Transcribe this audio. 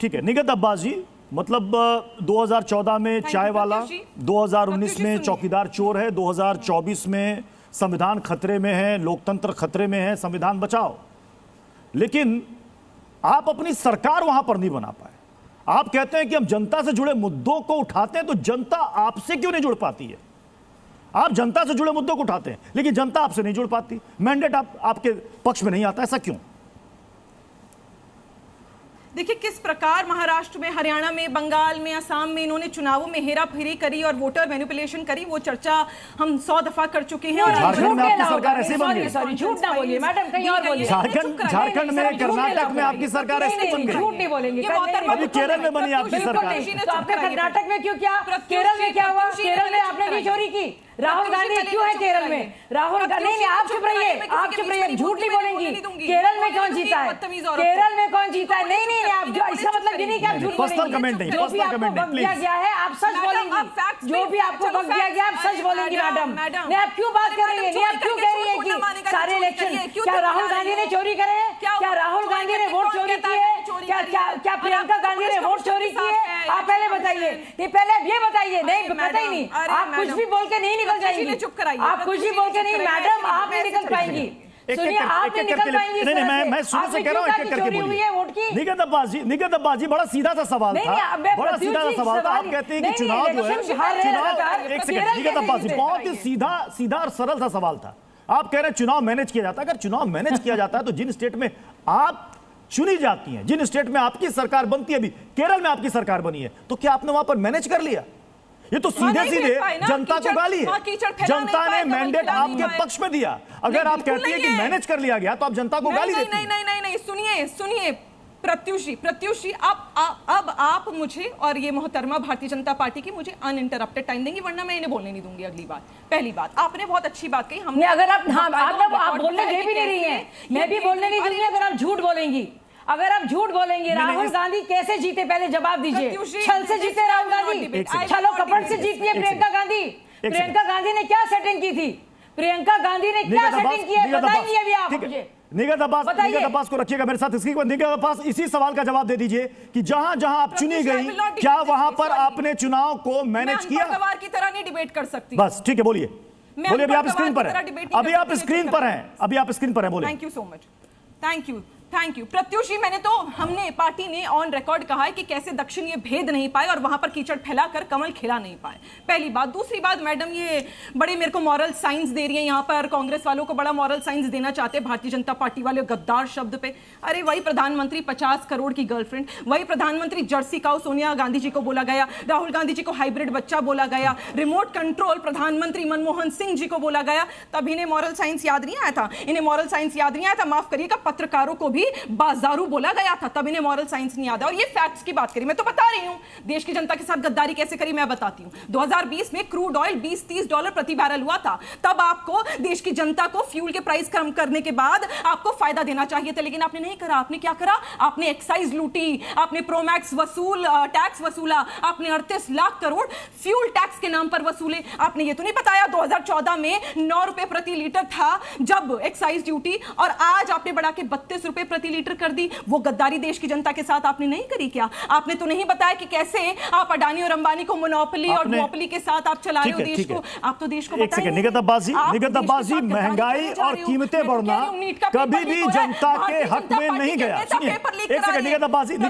ठीक है निगत अब्बास जी, मतलब 2014 में चाय वाला, 2019 में चौकीदार चोर है, 2024 में संविधान खतरे में है, लोकतंत्र खतरे में है, संविधान बचाओ। लेकिन आप अपनी सरकार वहां पर नहीं बना पाए। आप कहते हैं कि हम जनता से जुड़े मुद्दों को उठाते हैं, तो जनता आपसे क्यों नहीं जुड़ पाती है? आप जनता से जुड़े मुद्दों को उठाते हैं लेकिन जनता आपसे नहीं जुड़ पाती, मैंडेट आपके पक्ष में नहीं आता, ऐसा क्यों? देखिए किस प्रकार महाराष्ट्र में, हरियाणा में, बंगाल में, असम में इन्होंने चुनावों में हेराफेरी करी और वोटर मैनिपुलेशन करी, वो चर्चा हम 100 दफा कर चुके हैं। और झारखंड में आपकी सरकार ऐसे बन गई। सॉरी, झूठ ना बोलिए मैडम, कहीं और बोलिए। झारखंड में, कर्नाटक में आपकी सरकार ऐसे बन गई। झूठ नहीं बोलेंगे। अभी केरल में बनी आपकी सरकार। तो आपने कर्नाटक में क्यों किया? केरल में क्या हुआ? केरल में आपने भी चोरी की। राहुल गांधी क्यों है केरल में? राहुल गांधी नहीं, आप चुप रहिए, आप चुप रहिए, झूठ नहीं बोलेंगी। केरल में कौन जीता है? केरल में कौन जीता है? नहीं नहीं, आप जो इसका मतलब ये नहीं कि आप झूठ बोलेंगी। जो भी आपको वक्त दिया गया है आप सच बोलेंगी। जो भी आपको वक्त दिया गया आप सच बोलेंगी मैडम। नहीं आप क्यों बात कर रही है? नहीं आप क्यों कह रही है कि सारे इलेक्शन क्या राहुल गांधी ने चोरी करे? क्या राहुल गांधी ने वोट चोरी की है? क्या प्रियंका गांधी ने वोट चोरी की है? आप पहले बताइए। नहीं पहले आप ये बताइए। नहीं पता ही नहीं, आप कुछ भी बोल के नहीं निकल जाएंगी। चुप कराइए। आप कुछ भी बोल के नहीं मैडम, आप नहीं निकल पाएंगी। सुनिए आप नहीं निकल पाएंगी। नहीं मैं शुरू से कह रहा हूं, एक एक करके बोलिए। निगत अब्बास जी बड़ा सीधा सा सवाल था, बड़ा सीधा सा सवाल था। आप कहते हैं कि चुनाव जो है, चुनाव, एक सेकंड निगत अब्बास जी, बहुत ही सीधा और सरल सा सवाल था। आप कह रहे हैं चुनाव मैनेज किया जाता है। अगर चुनाव मैनेज किया जाता है तो जिन स्टेट में आप चुनी जाती हैं, जिन स्टेट में आपकी सरकार बनती है, अभी केरल में आपकी सरकार बनी है, तो क्या आपने वहां पर मैनेज कर लिया? ये तो सीधे सीधे जनता को गाली है। जनता ने मैंडेट आपके पक्ष में दिया। अगर आप कहती हैं कि मैनेज कर लिया गया तो आप जनता को गाली देती हैं। नहीं, सुनिए प्रत्युष जी, अब आप मुझे और ये मोहतरमा भारतीय जनता पार्टी की मुझे अनइंटरप्टेड टाइम देंगी, वरना मैं इन्हें बोलने नहीं दूंगी अगली बार। पहली बात, आपने बहुत अच्छी बात कही। हमने अगर आप बोलने दे भी नहीं रही हैं, मैं भी बोलने नहीं दूंगी अगर आप झूठ बोलेंगी। अगर आप झूठ बोलेंगे, राहुल गांधी कैसे जीते पहले जवाब दीजिए। छल से जीते राहुल गांधी, छलो कपट से जीती है प्रियंका गांधी। प्रियंका गांधी ने क्या सेटिंग की थी? प्रियंका गांधी ने क्या सेटिंग की है बताएंगे अभी आप मुझे। निगत अब्बास को रखिएगा मेरे साथ स्क्रीन पर। निगत अब्बास, इसी सवाल का जवाब दे दीजिए कि जहां जहां आप चुनी गई, क्या वहां पर आपने चुनाव को मैनेज किया? मैं की तरह नहीं डिबेट कर सकती। बस ठीक है, बोलिए। अभी आप स्क्रीन पर हैं, अभी आप स्क्रीन पर हैं, बोलिए। Thank you so much. Thank you Pratyush ji. हमने पार्टी ने ऑन रिकॉर्ड कहा है कि कैसे दक्षिण ये भेद नहीं पाए और वहां पर कीचड़ फैलाकर कमल खिला नहीं पाए। पहली बात। दूसरी बात, मैडम ये बड़े मेरे को मॉरल साइंस दे रही है यहाँ पर, कांग्रेस वालों को बड़ा मॉरल साइंस देना चाहते हैं भारतीय जनता पार्टी वाले गद्दार शब्द पे। अरे वही प्रधानमंत्री 50 करोड़ की गर्लफ्रेंड, वही प्रधानमंत्री जर्सी काऊ सोनिया गांधी जी को बोला गया, राहुल गांधी जी को हाइब्रिड बच्चा बोला गया, रिमोट कंट्रोल प्रधानमंत्री मनमोहन सिंह जी को बोला गया, तब इन्हें मॉरल साइंस याद नहीं आया था। इन्हें मॉरल साइंस याद नहीं आया था, माफ करिएगा, पत्रकारों को भी बाजारू बोला गया था, तब इन्हें मॉरल साइंस नहीं याद है। और ये फैक्ट्स की बात करी, मैं तो बता रही हूं देश की जनता के साथ गद्दारी कैसे करी मैं बताती हूं। 2020 में क्रूड ऑयल $20-30 प्रति बैरल हुआ था, तब आपको देश की जनता को फ्यूल के प्राइस कम करने के बाद आपको फायदा देना चाहिए था, लेकिन आपने नहीं करा। आपने क्या करा? आपने एक्साइज लूटी, आपने प्रोमैक्स टैक्स वसूला, आपने 38 लाख करोड़ फ्यूल टैक्स के नाम पर वसूले। आपने ये तो नहीं बताया 2014 में 9 रुपए प्रति लीटर था जब एक्साइज ड्यूटी, और आज आपने बढ़ा के 32 रुपए प्रति लीटर कर दी। वो गद्दारी देश की जनता के साथ आपने नहीं करी क्या? आपने तो नहीं बताया कि कैसे आप अडानी और अंबानी को मोनोपोली और मोनोपोली के साथ आप चला रहे हो देश को। आप तो देश को बताइए। निगत अब्बास जी, महंगाई और कीमतें बढ़ना कभी भी जनता के हक में नहीं गया। एक सेकंड निगत अब्बास जी।